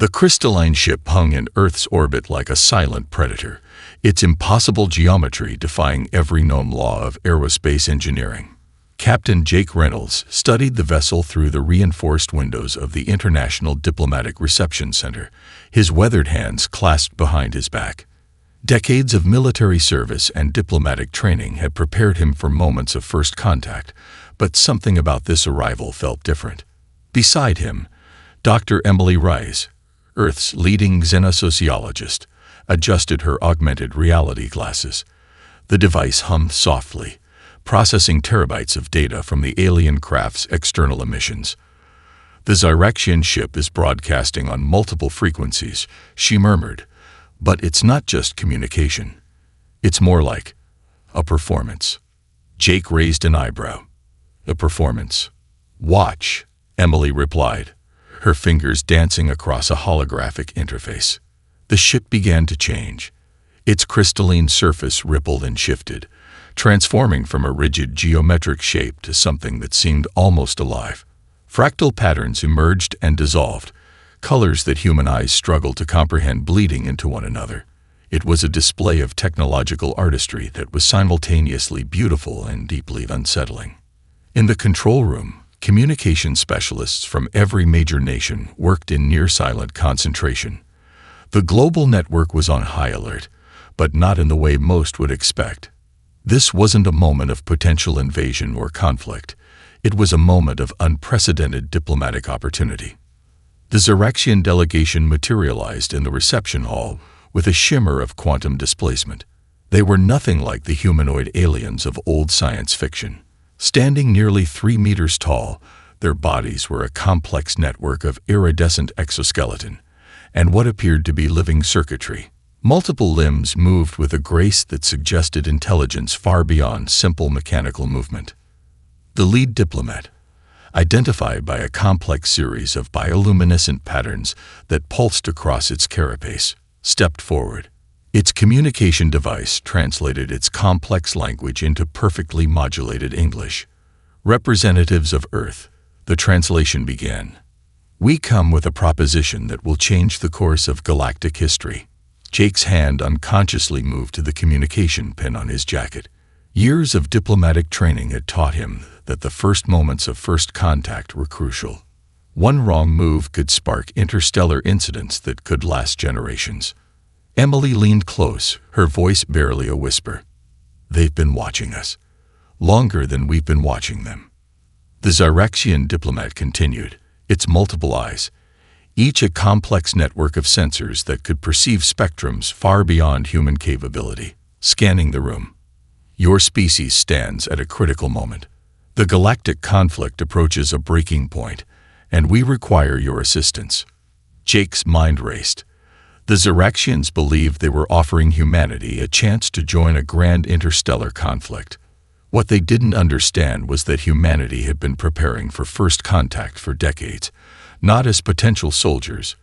The crystalline ship hung in Earth's orbit like a silent predator, its impossible geometry defying every known law of aerospace engineering. Captain Jake Reynolds studied the vessel through the reinforced windows of the International Diplomatic Reception Center, his weathered hands clasped behind his back. Decades of military service and diplomatic training had prepared him for moments of first contact, but something about this arrival felt different. Beside him, Dr. Emily Rice, Earth's leading xenosociologist, adjusted her augmented reality glasses. The device hummed softly, processing terabytes of data from the alien craft's external emissions. "The Zyraxian ship is broadcasting on multiple frequencies," she murmured. "But it's not just communication. It's more like a performance." Jake raised an eyebrow. "A performance?" "Watch," Emily replied, her fingers dancing across a holographic interface. The ship began to change. Its crystalline surface rippled and shifted, transforming from a rigid geometric shape to something that seemed almost alive. Fractal patterns emerged and dissolved, colors that human eyes struggled to comprehend bleeding into one another. It was a display of technological artistry that was simultaneously beautiful and deeply unsettling. In the control room, communication specialists from every major nation worked in near-silent concentration. The global network was on high alert, but not in the way most would expect. This wasn't a moment of potential invasion or conflict. It was a moment of unprecedented diplomatic opportunity. The Zyraxian delegation materialized in the reception hall with a shimmer of quantum displacement. They were nothing like the humanoid aliens of old science fiction. Standing nearly 3 meters tall, their bodies were a complex network of iridescent exoskeleton and what appeared to be living circuitry. Multiple limbs moved with a grace that suggested intelligence far beyond simple mechanical movement. The lead diplomat, identified by a complex series of bioluminescent patterns that pulsed across its carapace, stepped forward. Its communication device translated its complex language into perfectly modulated English. "Representatives of Earth," the translation began. "We come with a proposition that will change the course of galactic history." Jake's hand unconsciously moved to the communication pin on his jacket. Years of diplomatic training had taught him that the first moments of first contact were crucial. One wrong move could spark interstellar incidents that could last generations. Emily leaned close, her voice barely a whisper. "They've been watching us. Longer than we've been watching them." The Zyraxian diplomat continued, its multiple eyes, each a complex network of sensors that could perceive spectrums far beyond human capability, scanning the room. "Your species stands at a critical moment. The galactic conflict approaches a breaking point, and we require your assistance." Jake's mind raced. The Zyraxians believed they were offering humanity a chance to join a grand interstellar conflict. What they didn't understand was that humanity had been preparing for first contact for decades, not as potential soldiers,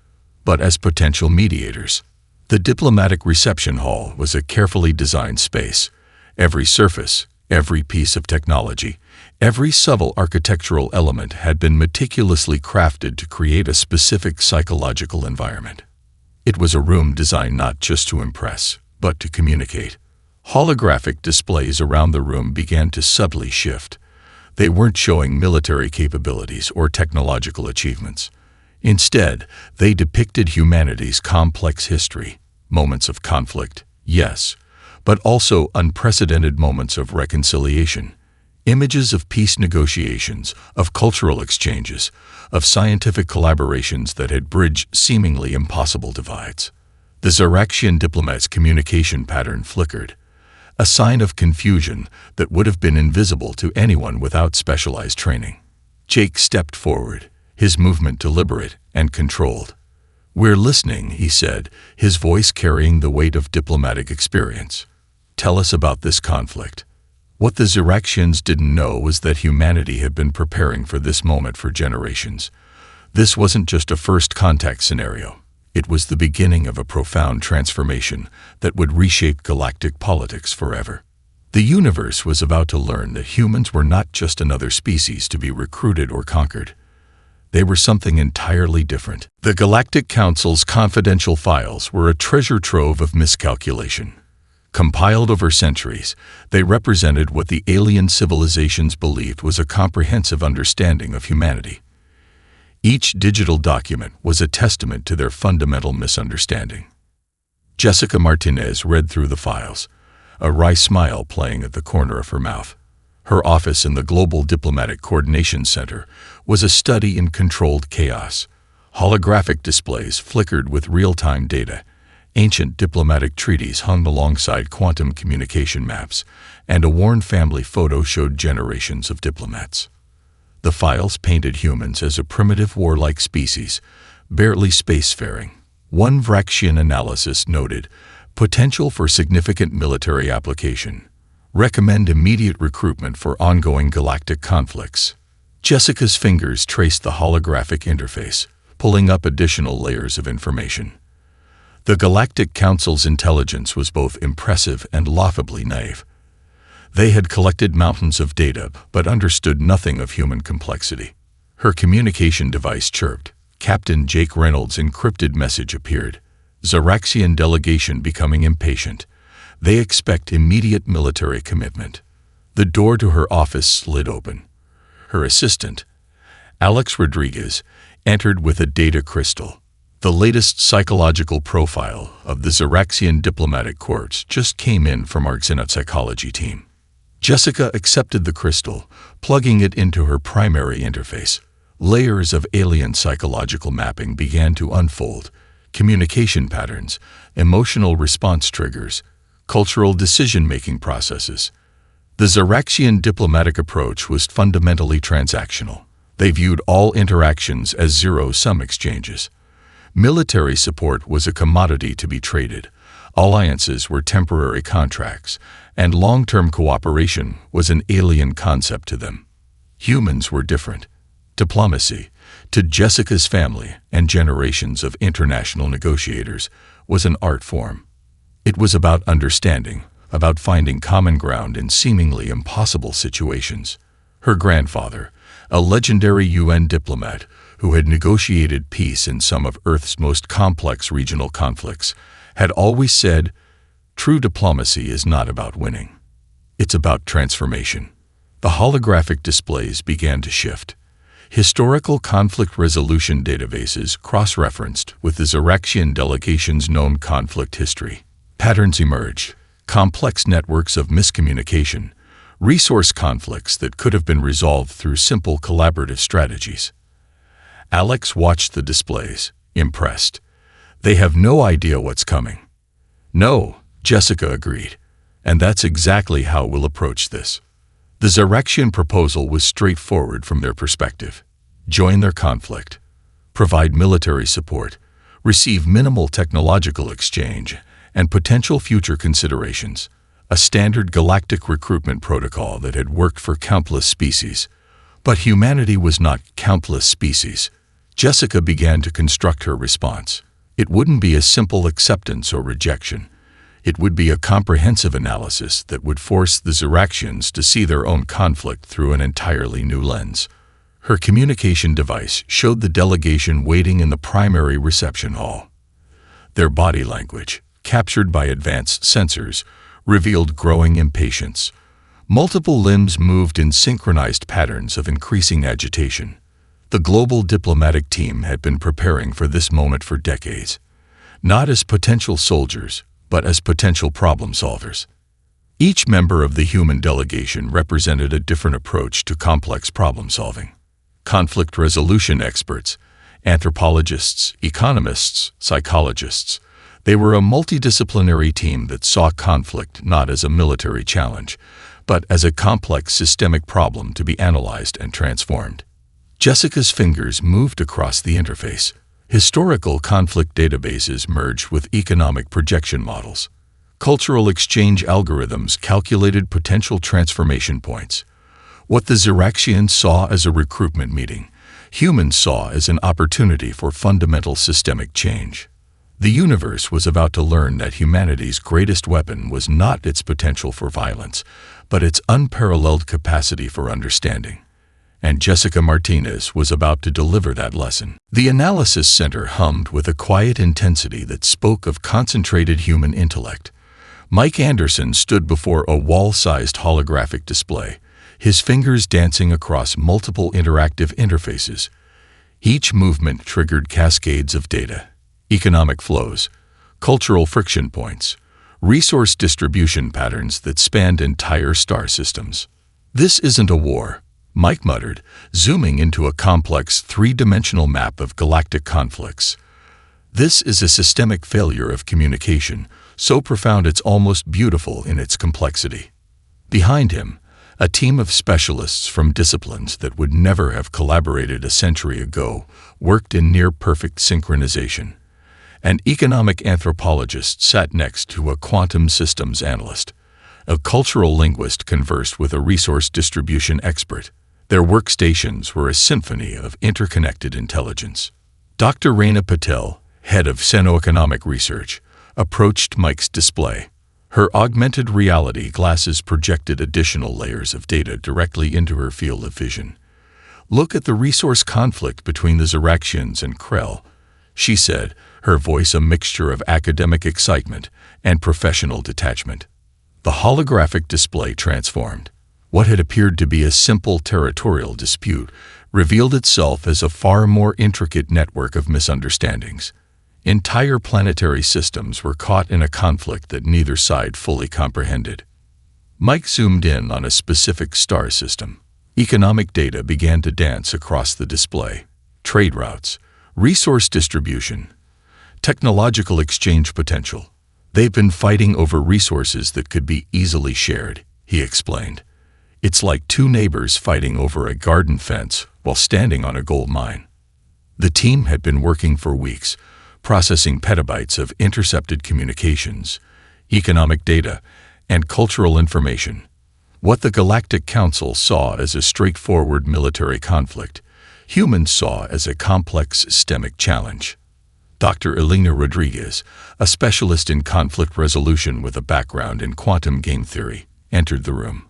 but as potential mediators. The diplomatic reception hall was a carefully designed space. Every surface, every piece of technology, every subtle architectural element had been meticulously crafted to create a specific psychological environment. It was a room designed not just to impress, but to communicate. Holographic displays around the room began to subtly shift. They weren't showing military capabilities or technological achievements. Instead, they depicted humanity's complex history, moments of conflict, yes, but also unprecedented moments of reconciliation, images of peace negotiations, of cultural exchanges, of scientific collaborations that had bridged seemingly impossible divides. The Zyraxian diplomat's communication pattern flickered, a sign of confusion that would have been invisible to anyone without specialized training. Jake stepped forward, his movement deliberate and controlled. "We're listening," he said, his voice carrying the weight of diplomatic experience. "Tell us about this conflict." What the Zyraxians didn't know was that humanity had been preparing for this moment for generations. This wasn't just a first contact scenario. It was the beginning of a profound transformation that would reshape galactic politics forever. The universe was about to learn that humans were not just another species to be recruited or conquered. They were something entirely different. The Galactic Council's confidential files were a treasure trove of miscalculation. Compiled over centuries, they represented what the alien civilizations believed was a comprehensive understanding of humanity. Each digital document was a testament to their fundamental misunderstanding. Jessica Martinez read through the files, a wry smile playing at the corner of her mouth. Her office in the Global Diplomatic Coordination Center was a study in controlled chaos. Holographic displays flickered with real-time data. Ancient diplomatic treaties hung alongside quantum communication maps, and a worn family photo showed generations of diplomats. The files painted humans as a primitive warlike species, barely spacefaring. One Vraxian analysis noted, potential for significant military application. Recommend immediate recruitment for ongoing galactic conflicts. Jessica's fingers traced the holographic interface, pulling up additional layers of information. The Galactic Council's intelligence was both impressive and laughably naive. They had collected mountains of data, but understood nothing of human complexity. Her communication device chirped. Captain Jake Reynolds' encrypted message appeared. Zaraxian delegation becoming impatient. They expect immediate military commitment. The door to her office slid open. Her assistant, Alex Rodriguez, entered with a data crystal. The latest psychological profile of the Zaraxian diplomatic corps just came in from our xenopsychology team. Jessica accepted the crystal, plugging it into her primary interface. Layers of alien psychological mapping began to unfold. Communication patterns, emotional response triggers, cultural decision-making processes. The Zaraxian diplomatic approach was fundamentally transactional. They viewed all interactions as zero-sum exchanges. Military support was a commodity to be traded. Alliances were temporary contracts, and long-term cooperation was an alien concept to them. Humans were different. Diplomacy, to Jessica's family and generations of international negotiators, was an art form. It was about understanding, about finding common ground in seemingly impossible situations. Her grandfather, a legendary UN diplomat who had negotiated peace in some of Earth's most complex regional conflicts, had always said, "True diplomacy is not about winning. It's about transformation." The holographic displays began to shift. Historical conflict resolution databases cross-referenced with the Zaraxian delegation's known conflict history. Patterns emerged, complex networks of miscommunication, resource conflicts that could have been resolved through simple collaborative strategies. Alex watched the displays, impressed. They have no idea what's coming. No, Jessica agreed, and that's exactly how we'll approach this. The Zaraxian proposal was straightforward from their perspective. Join their conflict, provide military support, receive minimal technological exchange, and potential future considerations, a standard galactic recruitment protocol that had worked for countless species. But humanity was not countless species. Jessica began to construct her response. It wouldn't be a simple acceptance or rejection. It would be a comprehensive analysis that would force the Zaraxians to see their own conflict through an entirely new lens. Her communication device showed the delegation waiting in the primary reception hall. Their body language, captured by advanced sensors, revealed growing impatience. Multiple limbs moved in synchronized patterns of increasing agitation. The global diplomatic team had been preparing for this moment for decades, not as potential soldiers, but as potential problem solvers. Each member of the human delegation represented a different approach to complex problem solving. Conflict resolution experts, anthropologists, economists, psychologists. They were a multidisciplinary team that saw conflict not as a military challenge, but as a complex systemic problem to be analyzed and transformed. Jessica's fingers moved across the interface. Historical conflict databases merged with economic projection models. Cultural exchange algorithms calculated potential transformation points. What the Zaraxians saw as a recruitment meeting, humans saw as an opportunity for fundamental systemic change. The universe was about to learn that humanity's greatest weapon was not its potential for violence, but its unparalleled capacity for understanding. and Jessica Martinez was about to deliver that lesson. The analysis center hummed with a quiet intensity that spoke of concentrated human intellect. Mike Anderson stood before a wall-sized holographic display, his fingers dancing across multiple interactive interfaces. Each movement triggered cascades of data, economic flows, cultural friction points, resource distribution patterns that spanned entire star systems. "This isn't a war," Mike muttered, zooming into a complex three-dimensional map of galactic conflicts. "This is a systemic failure of communication, so profound it's almost beautiful in its complexity." Behind him, a team of specialists from disciplines that would never have collaborated a century ago worked in near-perfect synchronization. An economic anthropologist sat next to a quantum systems analyst. A cultural linguist conversed with a resource distribution expert. Their workstations were a symphony of interconnected intelligence. Dr. Reina Patel, head of Seno-Economic Research, approached Mike's display. Her augmented reality glasses projected additional layers of data directly into her field of vision. "Look at the resource conflict between the Ziraxians and Krell," she said, her voice a mixture of academic excitement and professional detachment. The holographic display transformed. What had appeared to be a simple territorial dispute revealed itself as a far more intricate network of misunderstandings. Entire planetary systems were caught in a conflict that neither side fully comprehended. Mike zoomed in on a specific star system. Economic data began to dance across the display. Trade routes, resource distribution, technological exchange potential. "They've been fighting over resources that could be easily shared," he explained. "It's like two neighbors fighting over a garden fence while standing on a gold mine." The team had been working for weeks, processing petabytes of intercepted communications, economic data, and cultural information. What the Galactic Council saw as a straightforward military conflict, humans saw as a complex systemic challenge. Dr. Elena Rodriguez, a specialist in conflict resolution with a background in quantum game theory, entered the room.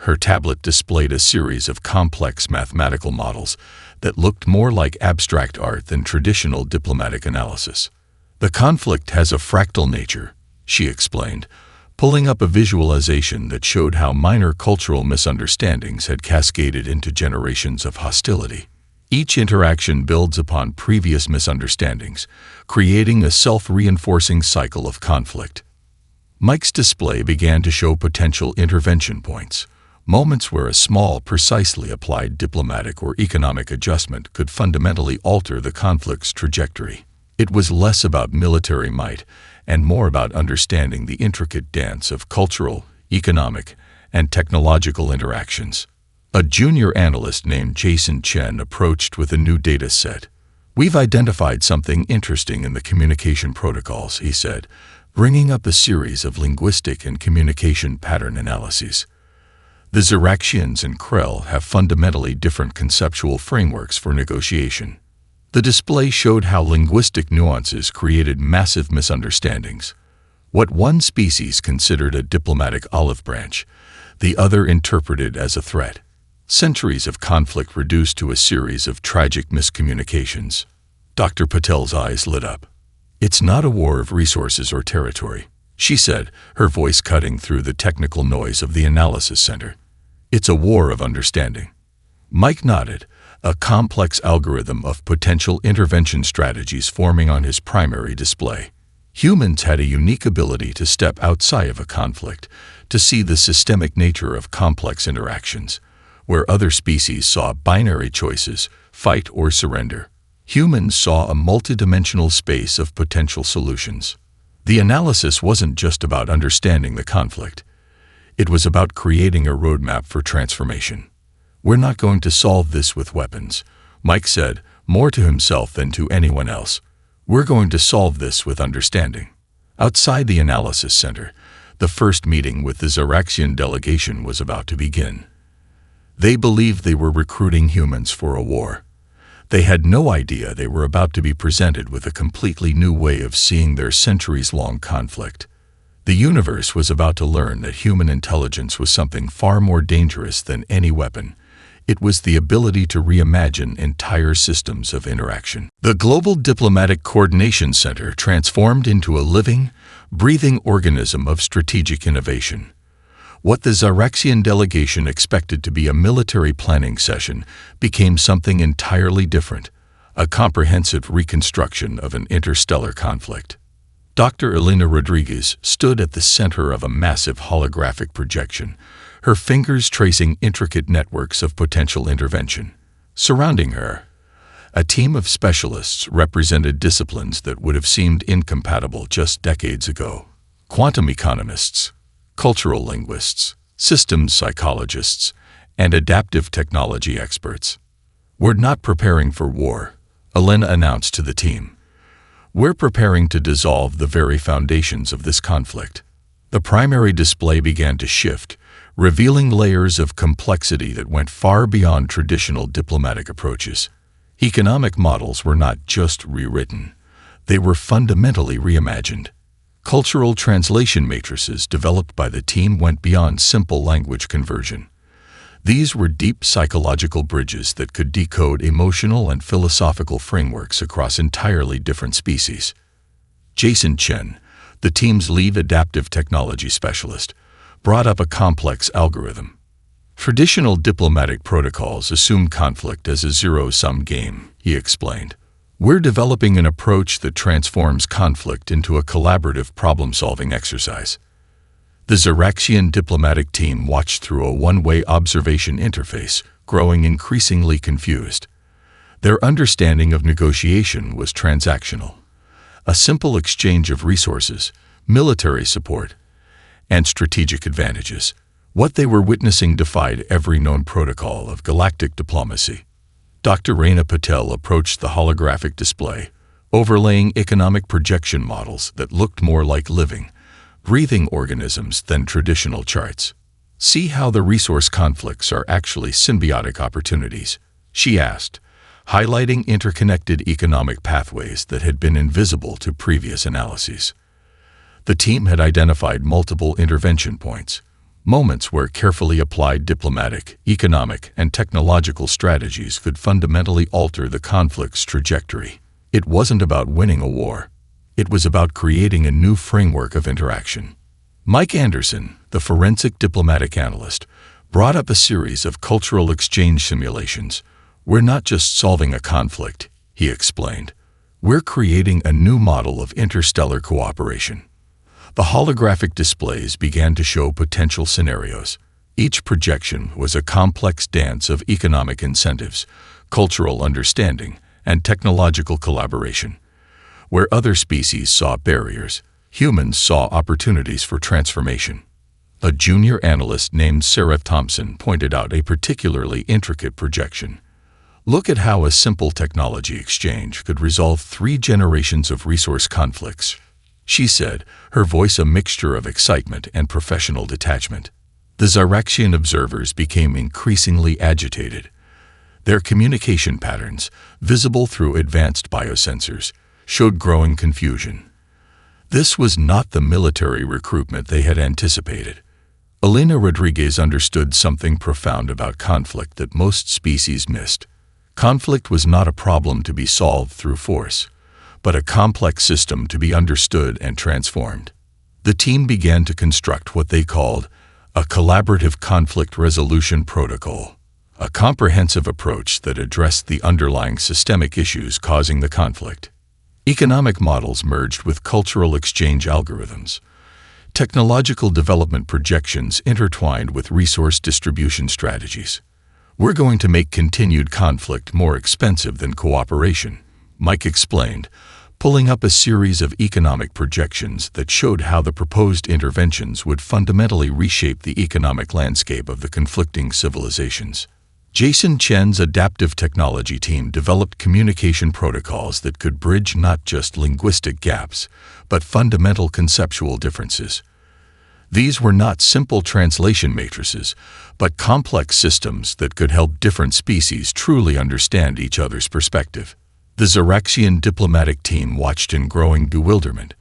Her tablet displayed a series of complex mathematical models that looked more like abstract art than traditional diplomatic analysis. "The conflict has a fractal nature," she explained, pulling up a visualization that showed how minor cultural misunderstandings had cascaded into generations of hostility. Each interaction builds upon previous misunderstandings, creating a self-reinforcing cycle of conflict. Mike's display began to show potential intervention points, moments where a small, precisely applied diplomatic or economic adjustment could fundamentally alter the conflict's trajectory. It was less about military might and more about understanding the intricate dance of cultural, economic, and technological interactions. A junior analyst named Jason Chen approached with a new data set. "We've identified something interesting in the communication protocols," he said, bringing up a series of linguistic and communication pattern analyses. "The Ziraxians and Krell have fundamentally different conceptual frameworks for negotiation." The display showed how linguistic nuances created massive misunderstandings. What one species considered a diplomatic olive branch, the other interpreted as a threat. Centuries of conflict reduced to a series of tragic miscommunications. Dr. Patel's eyes lit up. "It's not a war of resources or territory," she said, her voice cutting through the technical noise of the analysis center. "It's a war of understanding." Mike nodded, a complex algorithm of potential intervention strategies forming on his primary display. Humans had a unique ability to step outside of a conflict, to see the systemic nature of complex interactions. Where other species saw binary choices, fight or surrender, humans saw a multidimensional space of potential solutions. The analysis wasn't just about understanding the conflict. It was about creating a roadmap for transformation. "We're not going to solve this with weapons," Mike said, more to himself than to anyone else. "We're going to solve this with understanding." Outside the analysis center, the first meeting with the Ziraxian delegation was about to begin. They believed they were recruiting humans for a war. They had no idea they were about to be presented with a completely new way of seeing their centuries-long conflict. The universe was about to learn that human intelligence was something far more dangerous than any weapon. It was the ability to reimagine entire systems of interaction. The Global Diplomatic Coordination Center transformed into a living, breathing organism of strategic innovation. What the Zyraxian delegation expected to be a military planning session became something entirely different, a comprehensive reconstruction of an interstellar conflict. Dr. Elena Rodriguez stood at the center of a massive holographic projection, her fingers tracing intricate networks of potential intervention. Surrounding her, a team of specialists represented disciplines that would have seemed incompatible just decades ago. Quantum economists, cultural linguists, systems psychologists, and adaptive technology experts. "We're not preparing for war," Elena announced to the team. "We're preparing to dissolve the very foundations of this conflict." The primary display began to shift, revealing layers of complexity that went far beyond traditional diplomatic approaches. Economic models were not just rewritten, they were fundamentally reimagined. Cultural translation matrices developed by the team went beyond simple language conversion. These were deep psychological bridges that could decode emotional and philosophical frameworks across entirely different species. Jason Chen, the team's lead adaptive technology specialist, brought up a complex algorithm. "Traditional diplomatic protocols assume conflict as a zero-sum game," he explained. "We're developing an approach that transforms conflict into a collaborative problem-solving exercise." The Zyraxian diplomatic team watched through a one-way observation interface, growing increasingly confused. Their understanding of negotiation was transactional. A simple exchange of resources, military support, and strategic advantages. What they were witnessing defied every known protocol of galactic diplomacy. Dr. Raina Patel approached the holographic display, overlaying economic projection models that looked more like living, breathing organisms than traditional charts. "See how the resource conflicts are actually symbiotic opportunities?" she asked, highlighting interconnected economic pathways that had been invisible to previous analyses. The team had identified multiple intervention points, moments where carefully applied diplomatic, economic, and technological strategies could fundamentally alter the conflict's trajectory. It wasn't about winning a war. It was about creating a new framework of interaction. Mike Anderson, the forensic diplomatic analyst, brought up a series of cultural exchange simulations. "We're not just solving a conflict," he explained. "We're creating a new model of interstellar cooperation." The holographic displays began to show potential scenarios. Each projection was a complex dance of economic incentives, cultural understanding, and technological collaboration. Where other species saw barriers, humans saw opportunities for transformation. A junior analyst named Sarah Thompson pointed out a particularly intricate projection. "Look at how a simple technology exchange could resolve 3 generations of resource conflicts," she said, her voice a mixture of excitement and professional detachment. The Zyraxian observers became increasingly agitated. Their communication patterns, visible through advanced biosensors, showed growing confusion. This was not the military recruitment they had anticipated. Elena Rodriguez understood something profound about conflict that most species missed. Conflict was not a problem to be solved through force, but a complex system to be understood and transformed. The team began to construct what they called a collaborative conflict resolution protocol, a comprehensive approach that addressed the underlying systemic issues causing the conflict. Economic models merged with cultural exchange algorithms. Technological development projections intertwined with resource distribution strategies. "We're going to make continued conflict more expensive than cooperation," Mike explained, pulling up a series of economic projections that showed how the proposed interventions would fundamentally reshape the economic landscape of the conflicting civilizations. Jason Chen's adaptive technology team developed communication protocols that could bridge not just linguistic gaps, but fundamental conceptual differences. These were not simple translation matrices, but complex systems that could help different species truly understand each other's perspective. The Zyraxian diplomatic team watched in growing bewilderment.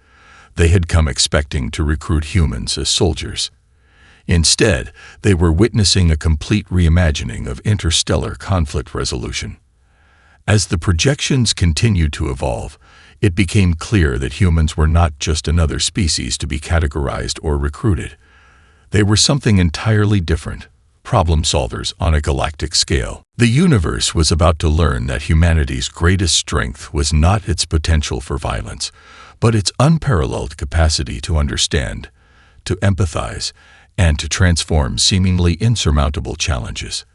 They had come expecting to recruit humans as soldiers. Instead, they were witnessing a complete reimagining of interstellar conflict resolution. As the projections continued to evolve, it became clear that humans were not just another species to be categorized or recruited. They were something entirely different, problem solvers on a galactic scale. The universe was about to learn that humanity's greatest strength was not its potential for violence, but its unparalleled capacity to understand, to empathize, and to transform seemingly insurmountable challenges.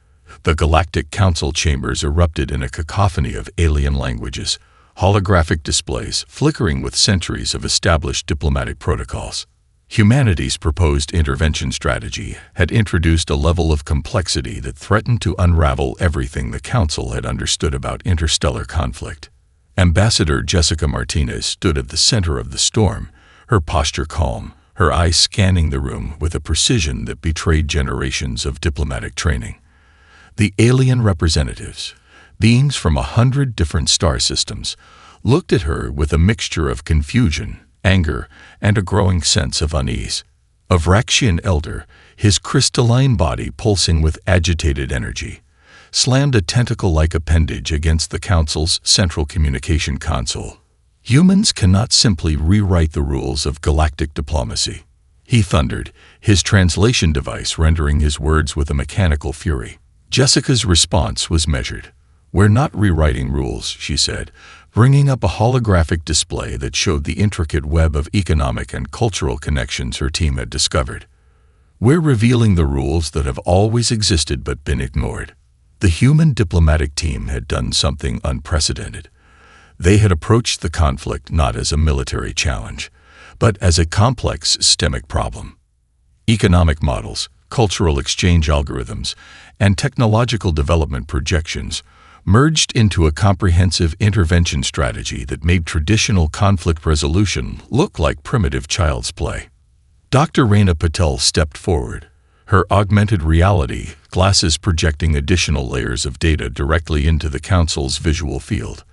The Galactic Council chambers erupted in a cacophony of alien languages, holographic displays flickering with centuries of established diplomatic protocols. Humanity's proposed intervention strategy had introduced a level of complexity that threatened to unravel everything the Council had understood about interstellar conflict. Ambassador Jessica Martinez stood at the center of the storm, her posture calm, her eyes scanning the room with a precision that betrayed generations of diplomatic training. The alien representatives, beings from 100 different star systems, looked at her with a mixture of confusion, anger, and a growing sense of unease. A Vraxian elder, his crystalline body pulsing with agitated energy, slammed a tentacle-like appendage against the Council's central communication console. Humans cannot simply rewrite the rules of galactic diplomacy, he thundered, his translation device rendering his words with a mechanical fury. Jessica's response was measured. "We're not rewriting rules," she said, bringing up a holographic display that showed the intricate web of economic and cultural connections her team had discovered. "We're revealing the rules that have always existed but been ignored." The human diplomatic team had done something unprecedented. They had approached the conflict not as a military challenge, but as a complex systemic problem. Economic models, cultural exchange algorithms, and technological development projections merged into a comprehensive intervention strategy that made traditional conflict resolution look like primitive child's play. Dr. Reina Patel stepped forward, her augmented reality glasses projecting additional layers of data directly into the Council's visual field.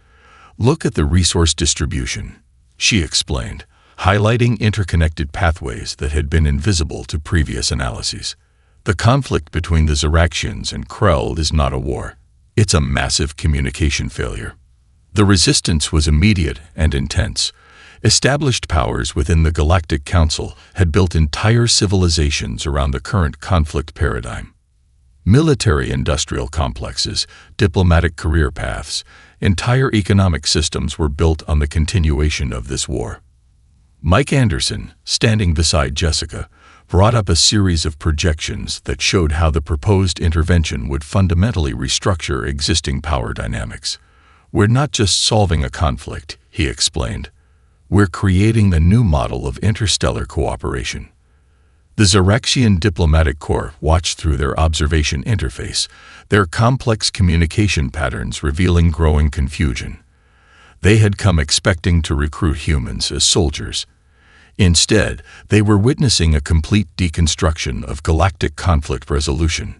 "Look at the resource distribution," she explained, highlighting interconnected pathways that had been invisible to previous analyses. "The conflict between the Zeraxians and Krell is not a war. It's a massive communication failure." The resistance was immediate and intense. Established powers within the Galactic Council had built entire civilizations around the current conflict paradigm. Military-industrial complexes, diplomatic career paths, entire economic systems were built on the continuation of this war. Mike Anderson, standing beside Jessica, brought up a series of projections that showed how the proposed intervention would fundamentally restructure existing power dynamics. "We're not just solving a conflict," he explained. "We're creating a new model of interstellar cooperation." The Zeraxian Diplomatic Corps watched through their observation interface, their complex communication patterns revealing growing confusion. They had come expecting to recruit humans as soldiers. Instead, they were witnessing a complete deconstruction of galactic conflict resolution.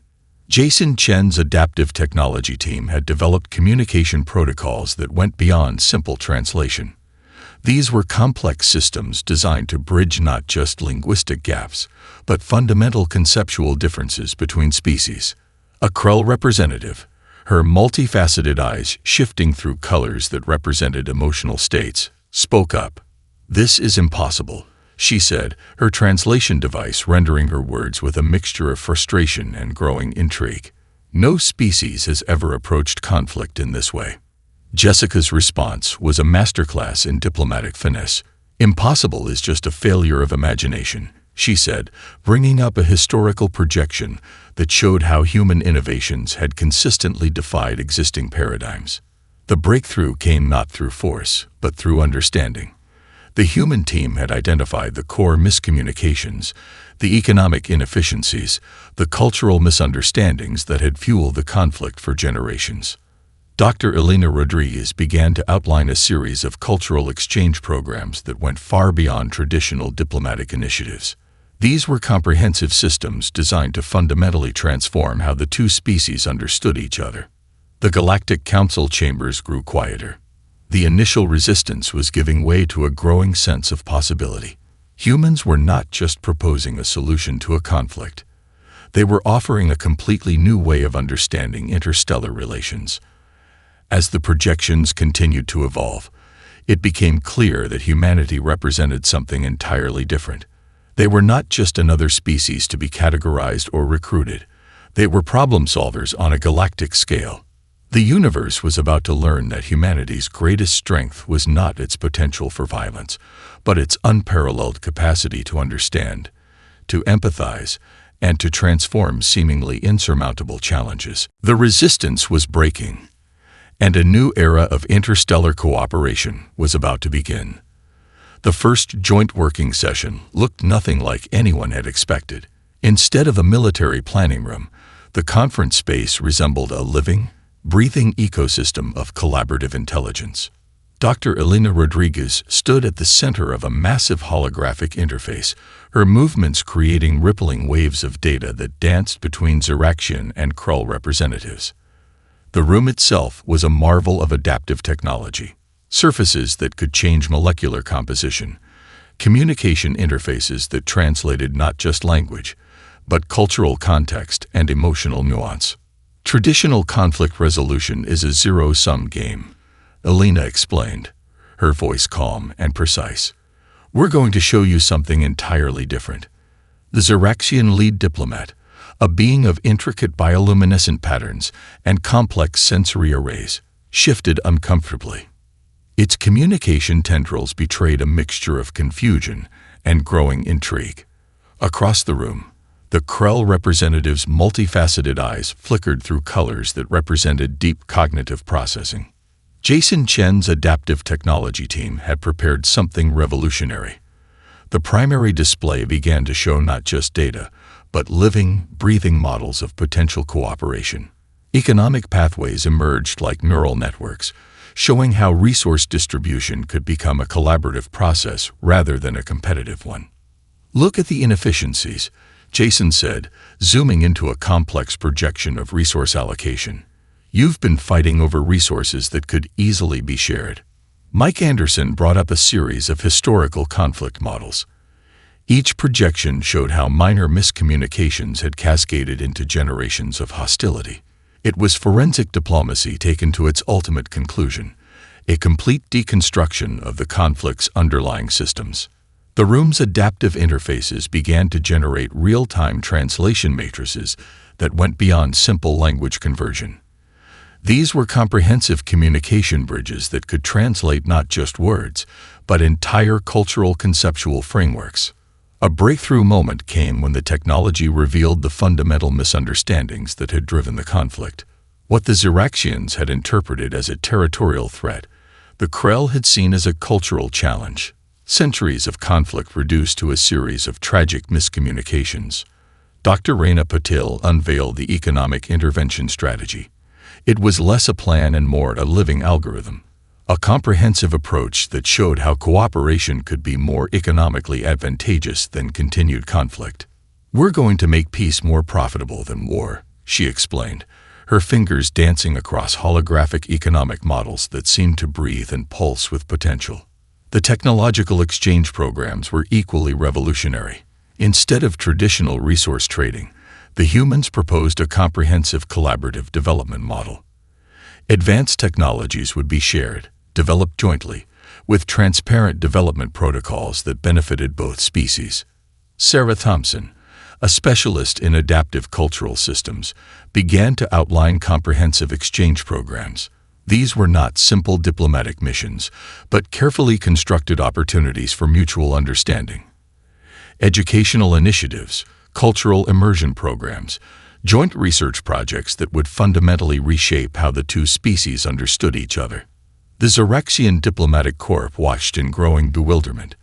Jason Chen's adaptive technology team had developed communication protocols that went beyond simple translation. These were complex systems designed to bridge not just linguistic gaps, but fundamental conceptual differences between species. A Krell representative, her multifaceted eyes shifting through colors that represented emotional states, spoke up. "This is impossible," she said, her translation device rendering her words with a mixture of frustration and growing intrigue. "No species has ever approached conflict in this way." Jessica's response was a masterclass in diplomatic finesse. "Impossible is just a failure of imagination," she said, bringing up a historical projection that showed how human innovations had consistently defied existing paradigms. The breakthrough came not through force, but through understanding. The human team had identified the core miscommunications, the economic inefficiencies, the cultural misunderstandings that had fueled the conflict for generations. Dr. Elena Rodriguez began to outline a series of cultural exchange programs that went far beyond traditional diplomatic initiatives. These were comprehensive systems designed to fundamentally transform how the two species understood each other. The Galactic Council chambers grew quieter. The initial resistance was giving way to a growing sense of possibility. Humans were not just proposing a solution to a conflict. They were offering a completely new way of understanding interstellar relations. As the projections continued to evolve, it became clear that humanity represented something entirely different. They were not just another species to be categorized or recruited. They were problem solvers on a galactic scale. The universe was about to learn that humanity's greatest strength was not its potential for violence, but its unparalleled capacity to understand, to empathize, and to transform seemingly insurmountable challenges. The resistance was breaking, and a new era of interstellar cooperation was about to begin. The first joint working session looked nothing like anyone had expected. Instead of a military planning room, the conference space resembled a living, breathing ecosystem of collaborative intelligence. Dr. Elena Rodriguez stood at the center of a massive holographic interface, her movements creating rippling waves of data that danced between Xeraxian and Krull representatives. The room itself was a marvel of adaptive technology. Surfaces that could change molecular composition, communication interfaces that translated not just language, but cultural context and emotional nuance. Traditional conflict resolution is a zero-sum game, Elena explained, her voice calm and precise. We're going to show you something entirely different. The Xeraxian lead diplomat, a being of intricate bioluminescent patterns and complex sensory arrays, shifted uncomfortably. Its communication tendrils betrayed a mixture of confusion and growing intrigue. Across the room, the Krull representative's multifaceted eyes flickered through colors that represented deep cognitive processing. Jason Chen's adaptive technology team had prepared something revolutionary. The primary display began to show not just data, but living, breathing models of potential cooperation. Economic pathways emerged like neural networks, showing how resource distribution could become a collaborative process rather than a competitive one. Look at the inefficiencies, Jason said, zooming into a complex projection of resource allocation. You've been fighting over resources that could easily be shared. Mike Anderson brought up a series of historical conflict models. Each projection showed how minor miscommunications had cascaded into generations of hostility. It was forensic diplomacy taken to its ultimate conclusion, a complete deconstruction of the conflict's underlying systems. The room's adaptive interfaces began to generate real-time translation matrices that went beyond simple language conversion. These were comprehensive communication bridges that could translate not just words, but entire cultural conceptual frameworks. A breakthrough moment came when the technology revealed the fundamental misunderstandings that had driven the conflict. What the Xeraxians had interpreted as a territorial threat, the Krull had seen as a cultural challenge. Centuries of conflict reduced to a series of tragic miscommunications. Dr. Reina Patil unveiled the economic intervention strategy. It was less a plan and more a living algorithm, a comprehensive approach that showed how cooperation could be more economically advantageous than continued conflict. We're going to make peace more profitable than war, she explained, her fingers dancing across holographic economic models that seemed to breathe and pulse with potential. The technological exchange programs were equally revolutionary. Instead of traditional resource trading, the humans proposed a comprehensive collaborative development model. Advanced technologies would be shared, developed jointly, with transparent development protocols that benefited both species. Sarah Thompson, a specialist in adaptive cultural systems, began to outline comprehensive exchange programs. These were not simple diplomatic missions, but carefully constructed opportunities for mutual understanding. Educational initiatives, cultural immersion programs, joint research projects that would fundamentally reshape how the two species understood each other. The Xeraxian diplomatic corps watched in growing bewilderment.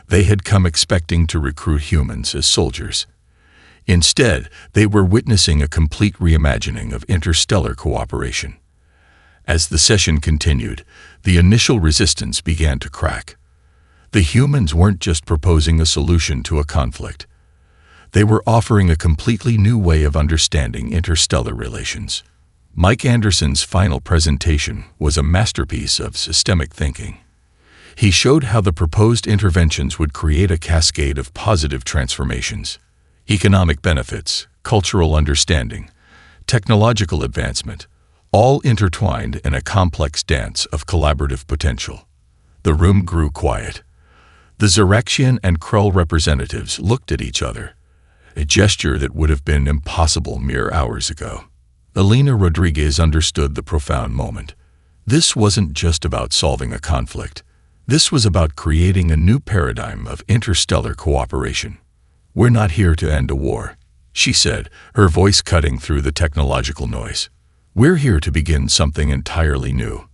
They had come expecting to recruit humans as soldiers. Instead, they were witnessing a complete reimagining of interstellar cooperation. As the session continued, the initial resistance began to crack. The humans weren't just proposing a solution to a conflict. They were offering a completely new way of understanding interstellar relations. Mike Anderson's final presentation was a masterpiece of systemic thinking. He showed how the proposed interventions would create a cascade of positive transformations: economic benefits, cultural understanding, technological advancement, all intertwined in a complex dance of collaborative potential. The room grew quiet. The Xeraxian and Krull representatives looked at each other, a gesture that would have been impossible mere hours ago. Elena Rodriguez understood the profound moment. This wasn't just about solving a conflict. This was about creating a new paradigm of interstellar cooperation. "We're not here to end a war," she said, her voice cutting through the technological noise. "We're here to begin something entirely new."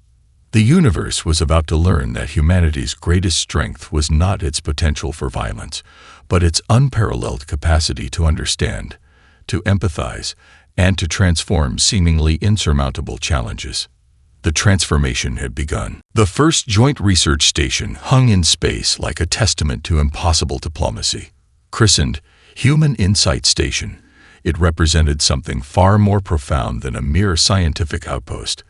The universe was about to learn that humanity's greatest strength was not its potential for violence, but its unparalleled capacity to understand, to empathize, and to transform seemingly insurmountable challenges. The transformation had begun. The first joint research station hung in space like a testament to impossible diplomacy. Christened Human Insight Station, it represented something far more profound than a mere scientific outpost.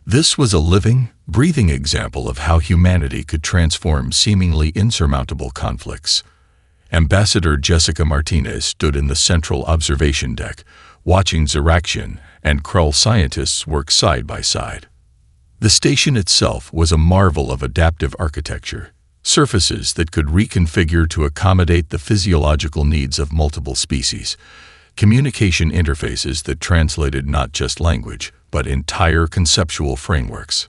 This was a living, breathing example of how humanity could transform seemingly insurmountable conflicts. Ambassador Jessica Martinez stood in the central observation deck, watching Xeraxian and Krull scientists work side by side. The station itself was a marvel of adaptive architecture, surfaces that could reconfigure to accommodate the physiological needs of multiple species, communication interfaces that translated not just language, but entire conceptual frameworks.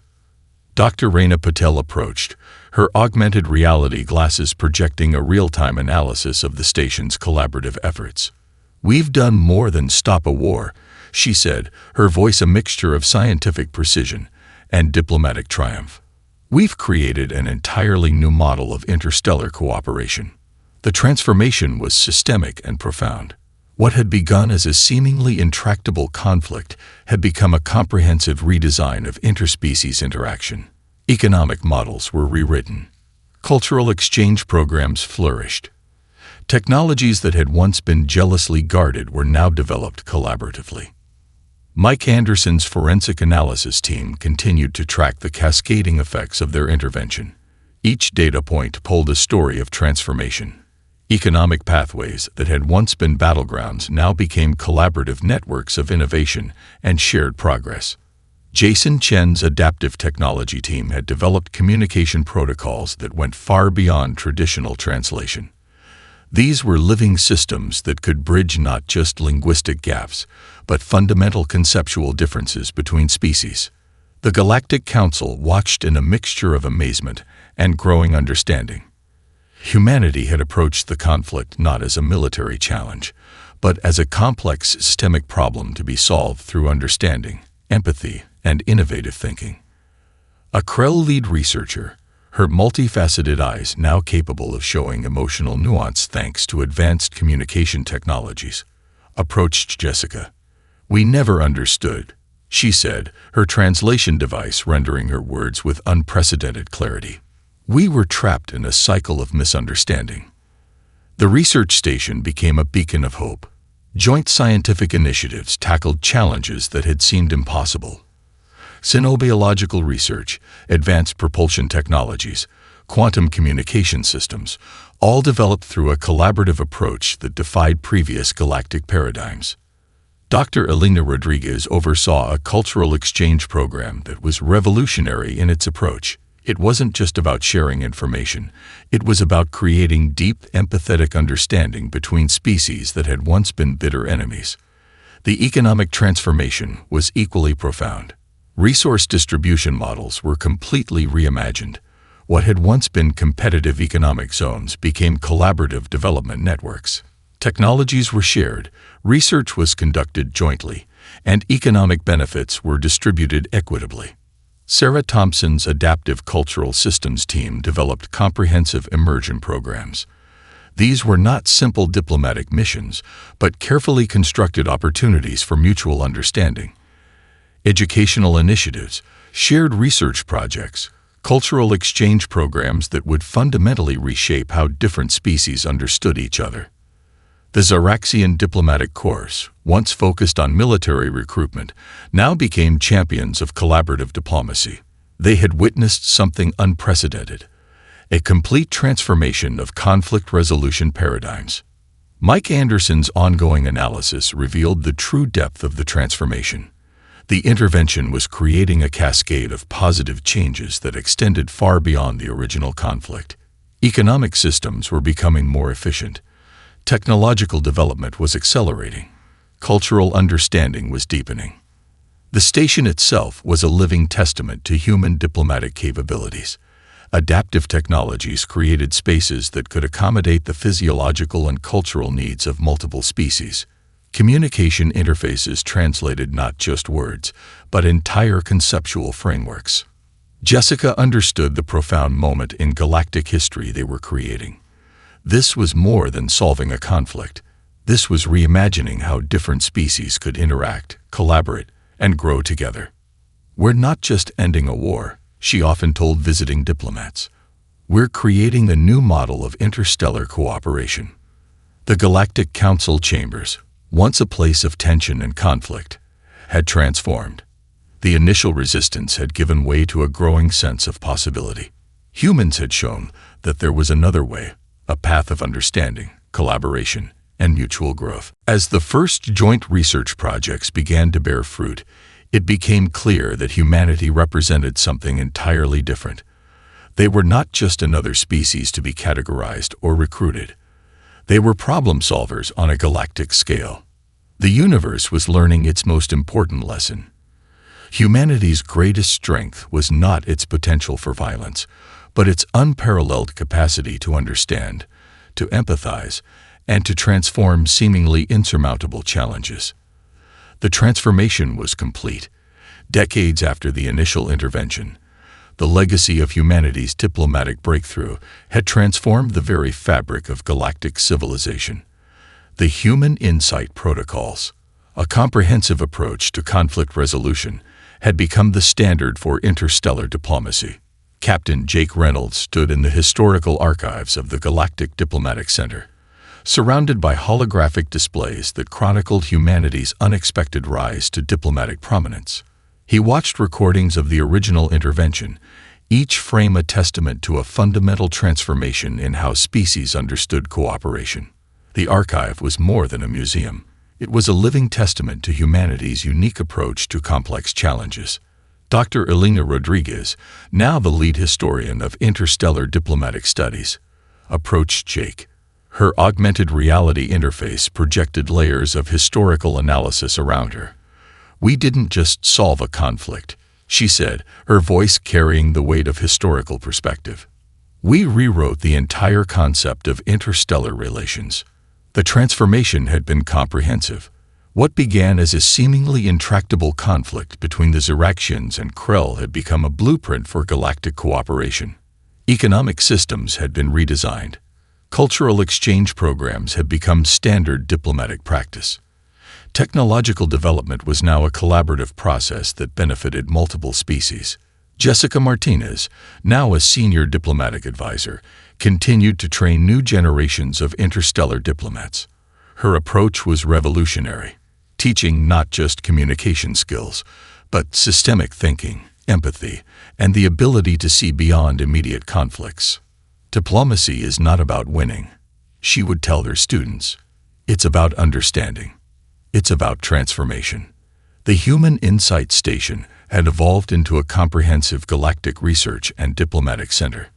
Dr. Reina Patel approached, her augmented reality glasses projecting a real-time analysis of the station's collaborative efforts. "We've done more than stop a war," she said, her voice a mixture of scientific precision and diplomatic triumph. "We've created an entirely new model of interstellar cooperation." The transformation was systemic and profound. What had begun as a seemingly intractable conflict had become a comprehensive redesign of interspecies interaction. Economic models were rewritten. Cultural exchange programs flourished. Technologies that had once been jealously guarded were now developed collaboratively. Mike Anderson's forensic analysis team continued to track the cascading effects of their intervention. Each data point told a story of transformation. Economic pathways that had once been battlegrounds now became collaborative networks of innovation and shared progress. Jason Chen's adaptive technology team had developed communication protocols that went far beyond traditional translation. These were living systems that could bridge not just linguistic gaps, but fundamental conceptual differences between species. The Galactic Council watched in a mixture of amazement and growing understanding. Humanity had approached the conflict not as a military challenge, but as a complex systemic problem to be solved through understanding, empathy, and innovative thinking. A Krell lead researcher, her multifaceted eyes now capable of showing emotional nuance thanks to advanced communication technologies, approached Jessica. "We never understood," she said, her translation device rendering her words with unprecedented clarity. "We were trapped in a cycle of misunderstanding." The research station became a beacon of hope. Joint scientific initiatives tackled challenges that had seemed impossible. Xenobiological research, advanced propulsion technologies, quantum communication systems, all developed through a collaborative approach that defied previous galactic paradigms. Dr. Elena Rodriguez oversaw a cultural exchange program that was revolutionary in its approach. It wasn't just about sharing information. It was about creating deep, empathetic understanding between species that had once been bitter enemies. The economic transformation was equally profound. Resource distribution models were completely reimagined. What had once been competitive economic zones became collaborative development networks. Technologies were shared, research was conducted jointly, and economic benefits were distributed equitably. Sarah Thompson's adaptive cultural systems team developed comprehensive immersion programs. These were not simple diplomatic missions, but carefully constructed opportunities for mutual understanding. Educational initiatives, shared research projects, cultural exchange programs that would fundamentally reshape how different species understood each other. The Xeraxian diplomatic corps, once focused on military recruitment, now became champions of collaborative diplomacy. They had witnessed something unprecedented, a complete transformation of conflict resolution paradigms. Mike Anderson's ongoing analysis revealed the true depth of the transformation. The intervention was creating a cascade of positive changes that extended far beyond the original conflict. Economic systems were becoming more efficient. Technological development was accelerating. Cultural understanding was deepening. The station itself was a living testament to human diplomatic capabilities. Adaptive technologies created spaces that could accommodate the physiological and cultural needs of multiple species. Communication interfaces translated not just words, but entire conceptual frameworks. Jessica understood the profound moment in galactic history they were creating. This was more than solving a conflict. This was reimagining how different species could interact, collaborate, and grow together. "We're not just ending a war," she often told visiting diplomats. "We're creating a new model of interstellar cooperation." The Galactic Council chambers, once a place of tension and conflict, had transformed. The initial resistance had given way to a growing sense of possibility. Humans had shown that there was another way, a path of understanding, collaboration, and mutual growth. As the first joint research projects began to bear fruit, it became clear that humanity represented something entirely different. They were not just another species to be categorized or recruited. They were problem solvers on a galactic scale. The universe was learning its most important lesson. Humanity's greatest strength was not its potential for violence, but its unparalleled capacity to understand, to empathize, and to transform seemingly insurmountable challenges. The transformation was complete. Decades after the initial intervention, the legacy of humanity's diplomatic breakthrough had transformed the very fabric of galactic civilization. The Human Insight Protocols, a comprehensive approach to conflict resolution, had become the standard for interstellar diplomacy. Captain Jake Reynolds stood in the historical archives of the Galactic Diplomatic Center, surrounded by holographic displays that chronicled humanity's unexpected rise to diplomatic prominence. He watched recordings of the original intervention, each frame a testament to a fundamental transformation in how species understood cooperation. The archive was more than a museum. It was a living testament to humanity's unique approach to complex challenges. Dr. Elena Rodriguez, now the lead historian of interstellar diplomatic studies, approached Jake. Her augmented reality interface projected layers of historical analysis around her. "We didn't just solve a conflict," she said, her voice carrying the weight of historical perspective. "We rewrote the entire concept of interstellar relations." The transformation had been comprehensive. What began as a seemingly intractable conflict between the Ziraxians and Krell had become a blueprint for galactic cooperation. Economic systems had been redesigned. Cultural exchange programs had become standard diplomatic practice. Technological development was now a collaborative process that benefited multiple species. Jessica Martinez, now a senior diplomatic advisor, continued to train new generations of interstellar diplomats. Her approach was revolutionary, teaching not just communication skills, but systemic thinking, empathy, and the ability to see beyond immediate conflicts. "Diplomacy is not about winning," she would tell their students. "It's about understanding. It's about transformation." The Human Insight Station had evolved into a comprehensive galactic research and diplomatic center.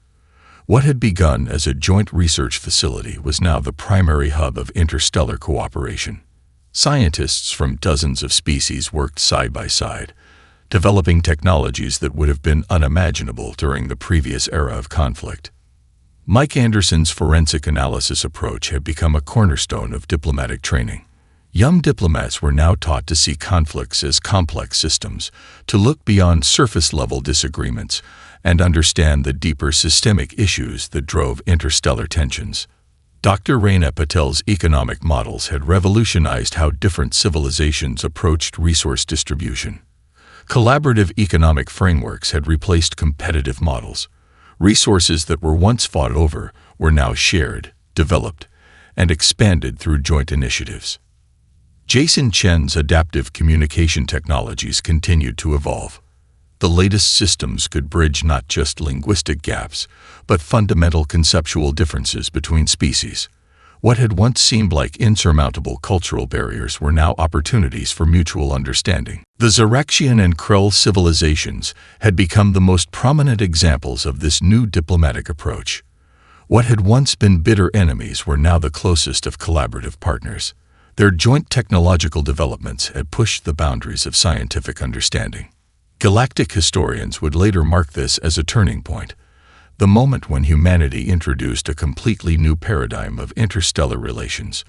What had begun as a joint research facility was now the primary hub of interstellar cooperation. Scientists from dozens of species worked side by side, developing technologies that would have been unimaginable during the previous era of conflict. Mike Anderson's forensic analysis approach had become a cornerstone of diplomatic training. Young diplomats were now taught to see conflicts as complex systems, to look beyond surface-level disagreements, and understand the deeper systemic issues that drove interstellar tensions. Dr. Raina Patel's economic models had revolutionized how different civilizations approached resource distribution. Collaborative economic frameworks had replaced competitive models. Resources that were once fought over were now shared, developed, and expanded through joint initiatives. Jason Chen's adaptive communication technologies continued to evolve. The latest systems could bridge not just linguistic gaps, but fundamental conceptual differences between species. What had once seemed like insurmountable cultural barriers were now opportunities for mutual understanding. The Xerexian and Krell civilizations had become the most prominent examples of this new diplomatic approach. What had once been bitter enemies were now the closest of collaborative partners. Their joint technological developments had pushed the boundaries of scientific understanding. Galactic historians would later mark this as a turning point, the moment when humanity introduced a completely new paradigm of interstellar relations.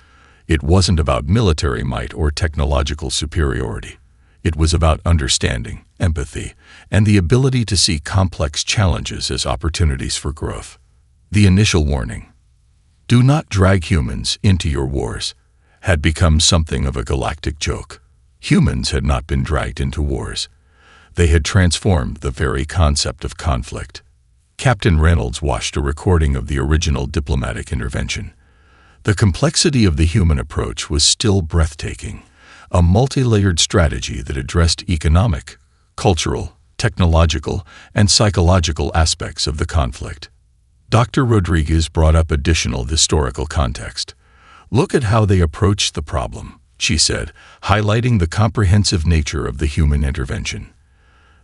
It wasn't about military might or technological superiority. It was about understanding, empathy, and the ability to see complex challenges as opportunities for growth. The initial warning, "Do not drag humans into your wars," had become something of a galactic joke. Humans had not been dragged into wars. They had transformed the very concept of conflict. Captain Reynolds watched a recording of the original diplomatic intervention. The complexity of the human approach was still breathtaking, a multi-layered strategy that addressed economic, cultural, technological, and psychological aspects of the conflict. Dr. Rodriguez brought up additional historical context. "Look at how they approached the problem," she said, highlighting the comprehensive nature of the human intervention.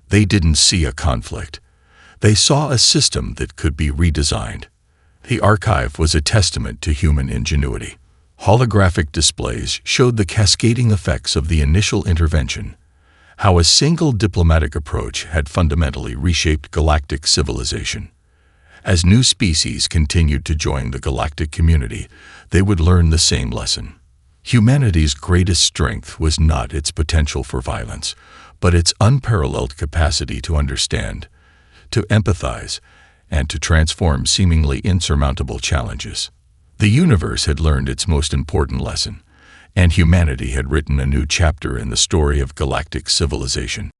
They didn't see a conflict. They saw a system that could be redesigned. The archive was a testament to human ingenuity. Holographic displays showed the cascading effects of the initial intervention, how a single diplomatic approach had fundamentally reshaped galactic civilization. As new species continued to join the galactic community, they would learn the same lesson. Humanity's greatest strength was not its potential for violence, but its unparalleled capacity to understand, to empathize, and to transform seemingly insurmountable challenges. The universe had learned its most important lesson, and humanity had written a new chapter in the story of galactic civilization.